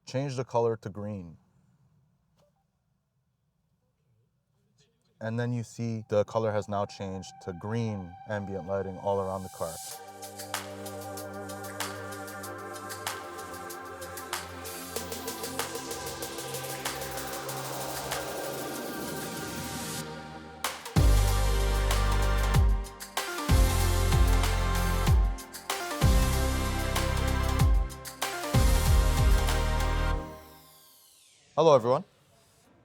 change the color to green. And then you see the color has now changed to green ambient lighting all around the car. Hello everyone.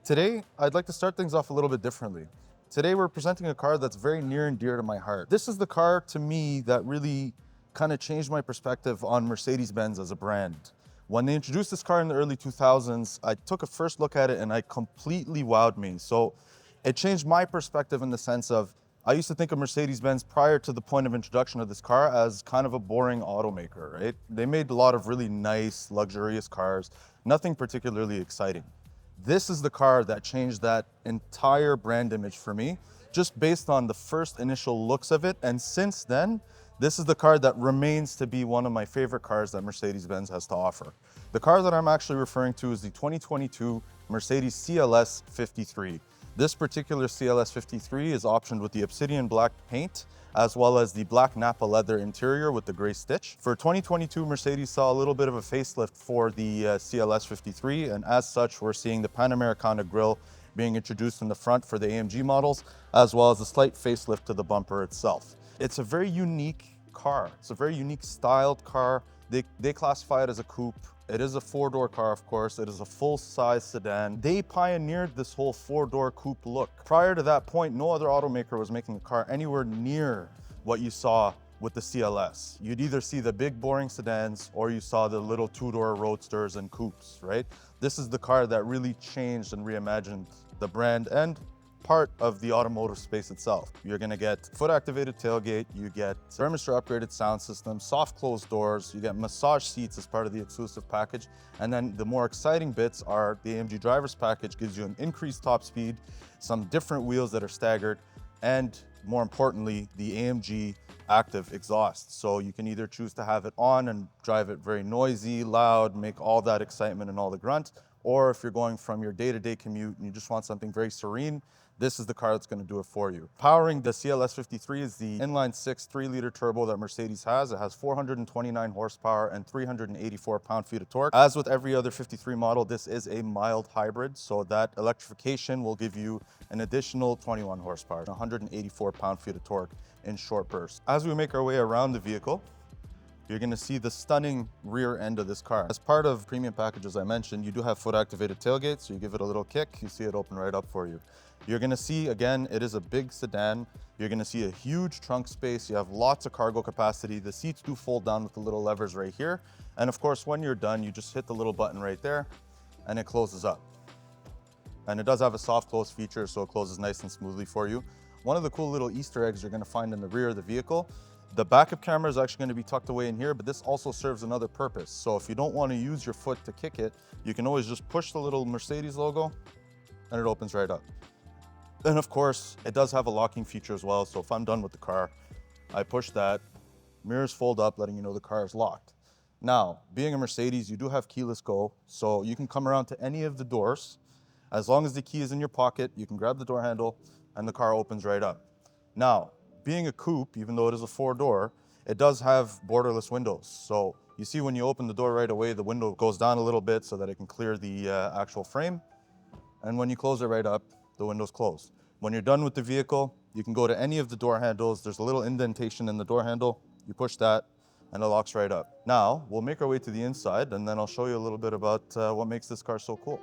Today, I'd like to start things off a little bit differently. Today, we're presenting a car that's very near and dear to my heart. This is the car to me that really kind of changed my perspective on Mercedes-Benz as a brand. When they introduced this car in the early 2000s, I took a first look at it and it completely wowed me. So it changed my perspective in the sense of, I used to think of Mercedes-Benz prior to the point of introduction of this car as kind of a boring automaker, right? They made a lot of really nice, luxurious cars, nothing particularly exciting. This is the car that changed that entire brand image for me, just based on the first initial looks of it. And since then, this is the car that remains to be one of my favorite cars that Mercedes-Benz has to offer. The car that I'm actually referring to is the 2022 Mercedes CLS53. This particular CLS53 is optioned with the obsidian black paint, as well as the black Nappa leather interior with the gray stitch. For 2022, Mercedes saw a little bit of a facelift for the CLS53, and as such, we're seeing the Panamericana grille being introduced in the front for the AMG models, as well as a slight facelift to the bumper itself. It's a very unique car. It's a very unique styled car. They classify it as a coupe. It is a four-door car, of course. It is a full-size sedan. They pioneered this whole four-door coupe look. Prior to that point, no other automaker was making a car anywhere near what you saw with the CLS. You'd either see the big, boring sedans, or you saw the little two-door roadsters and coupes, right? This is the car that really changed and reimagined the brand and part of the automotive space itself. You're gonna get foot-activated tailgate, you get thermistor upgraded sound system, soft closed doors, you get massage seats as part of the exclusive package, and then the more exciting bits are the AMG driver's package gives you an increased top speed, some different wheels that are staggered, and more importantly, the AMG active exhaust. So you can either choose to have it on and drive it very noisy, loud, make all that excitement and all the grunt, or if you're going from your day-to-day commute and you just want something very serene, this is the car that's going to do it for you. Powering the CLS53 is the inline-six 3-liter turbo that Mercedes has. It has 429 horsepower and 384 pound-feet of torque. As with every other 53 model, this is a mild hybrid, so that electrification will give you an additional 21 horsepower, 184 pound-feet of torque in short bursts. As we make our way around the vehicle, you're gonna see the stunning rear end of this car. As part of premium packages I mentioned, you do have foot-activated tailgate, so you give it a little kick, you see it open right up for you. You're gonna see, again, it is a big sedan. You're gonna see a huge trunk space. You have lots of cargo capacity. The seats do fold down with the little levers right here. And of course, when you're done, you just hit the little button right there and it closes up. And it does have a soft close feature, so it closes nice and smoothly for you. One of the cool little Easter eggs you're gonna find in the rear of the vehicle, the backup camera is actually going to be tucked away in here, but this also serves another purpose. So if you don't want to use your foot to kick it, you can always just push the little Mercedes logo and it opens right up. And of course, it does have a locking feature as well. So if I'm done with the car, I push that, mirrors fold up, letting you know the car is locked. Now, being a Mercedes, you do have keyless go, so you can come around to any of the doors. As long as the key is in your pocket, you can grab the door handle and the car opens right up. Now, being a coupe, even though it is a four-door, it does have borderless windows. So you see when you open the door right away, the window goes down a little bit so that it can clear the actual frame. And when you close it right up, the window's closed. When you're done with the vehicle, you can go to any of the door handles. There's a little indentation in the door handle. You push that and it locks right up. Now, we'll make our way to the inside and then I'll show you a little bit about what makes this car so cool.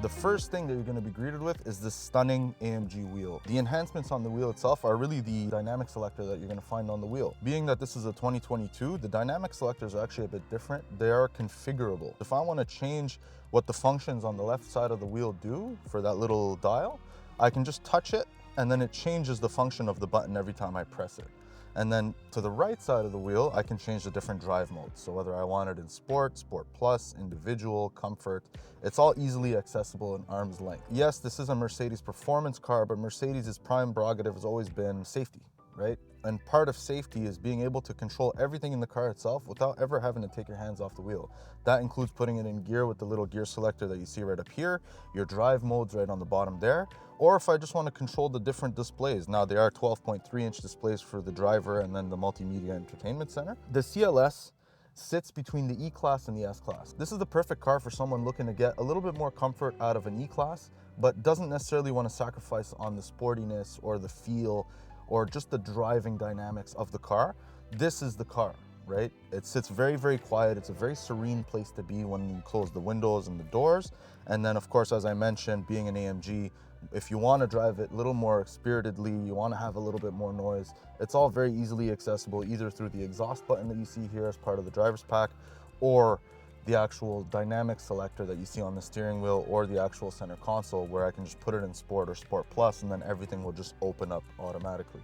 The first thing that you're going to be greeted with is this stunning AMG wheel. The enhancements on the wheel itself are really the dynamic selector that you're going to find on the wheel. Being that this is a 2022, the dynamic selectors are actually a bit different. They are configurable. If I want to change what the functions on the left side of the wheel do for that little dial, I can just touch it and then it changes the function of the button every time I press it. And then to the right side of the wheel, I can change the different drive modes. So whether I want it in Sport, Sport Plus, Individual, Comfort, it's all easily accessible in arm's length. Yes, this is a Mercedes performance car, but Mercedes' prime prerogative has always been safety, right? And part of safety is being able to control everything in the car itself without ever having to take your hands off the wheel. That includes putting it in gear with the little gear selector that you see right up here, your drive modes right on the bottom there, or if I just want to control the different displays. Now they are 12.3-inch displays for the driver and then the multimedia entertainment center. The CLS sits between the E-Class and the S-Class. This is the perfect car for someone looking to get a little bit more comfort out of an E-Class, but doesn't necessarily want to sacrifice on the sportiness or the feel or just the driving dynamics of the car. This is the car, right? It sits very, very quiet. It's a very serene place to be when you close the windows and the doors. And then of course, as I mentioned, being an AMG, if you want to drive it a little more spiritedly, you want to have a little bit more noise, it's all very easily accessible either through the exhaust button that you see here as part of the driver's pack, or the actual dynamic selector that you see on the steering wheel, or the actual center console where I can just put it in Sport or Sport Plus and then everything will just open up automatically.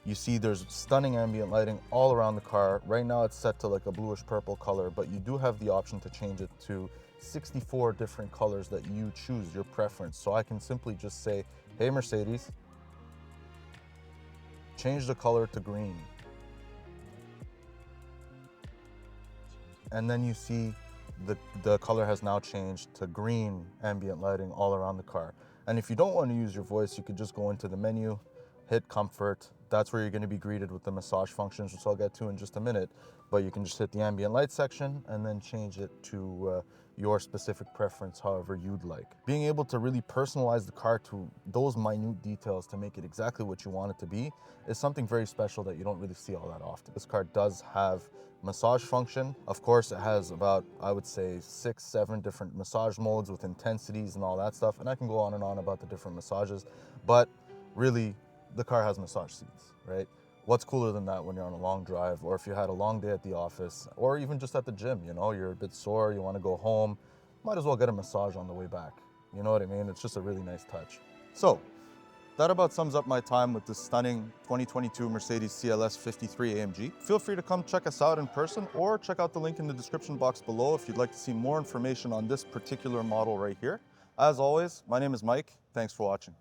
You see there's stunning ambient lighting all around the car. Right now it's set to like a bluish purple color, but you do have the option to change it to 64 different colors that you choose, your preference. So I can simply just say, hey Mercedes, change the color to green. And then you see the color has now changed to green ambient lighting all around the car. And if you don't want to use your voice, you could just go into the menu, hit Comfort. That's where you're going to be greeted with the massage functions, which I'll get to in just a minute. But you can just hit the ambient light section and then change it to your specific preference, however you'd like. Being able to really personalize the car to those minute details to make it exactly what you want it to be is something very special that you don't really see all that often. This car does have massage function. Of course, it has about, I would say, 6-7 different massage modes with intensities and all that stuff. And I can go on and on about the different massages, but really, the car has massage seats, right? What's cooler than that when you're on a long drive, or if you had a long day at the office, or even just at the gym, you know, you're a bit sore, you want to go home, might as well get a massage on the way back. You know what I mean? It's just a really nice touch. So that about sums up my time with this stunning 2022 Mercedes CLS53 AMG. Feel free to come check us out in person or check out the link in the description box below if you'd like to see more information on this particular model right here. As always, my name is Mike. Thanks for watching.